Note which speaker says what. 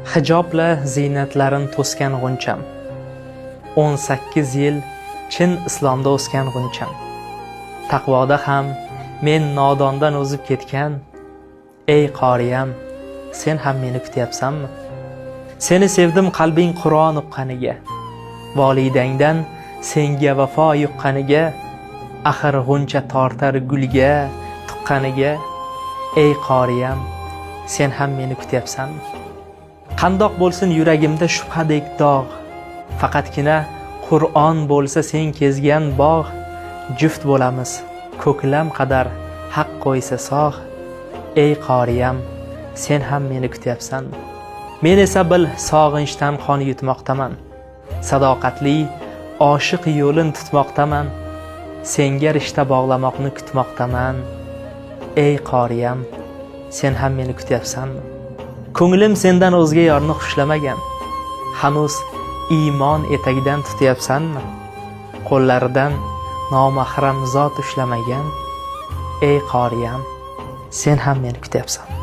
Speaker 1: Hijobla ziynatlarin to'sgan g'uncham, 18 yil chin islomda o'sgan g'uncham. Taqvoda ham men nodondan o'zib ketgan. Ey qoriyam, sen ham meni kutyapsanmi? Seni sevdim qalbing Qur'on uqqaniga, volidangdan senga vafo yuqqaniga, axir g'uncha tortar gulga tuqqaniga. Ey qoriyam, sen ham meni kutyapsanmi? Qandoq bo'lsin yuragimda shubhadek dog', faqatgina Qur'on bo'lsa sen kezgan bog'. Juft bo'lamiz ko'klam qadar haq qo'ysa sog'. Ey qoriyam, sen ham meni kutyapsanmi? Men esa bil sog'inchdan qon yutmoqdaman, sadoqatli oshiq yo'lin tutmoqdaman, senga rishta bog'lamoqni kutmoqdaman. Ey qoriyam, sen ham meni kutyapsanmi? Ko'nglim sendan o'zga yorni xushlamagan, hanuz iymon etagidan tutyapsanmi? Qo'llaridan nomahram zot ushlamagan. Ey qoriyam, sen ham meni kutyapsanmi?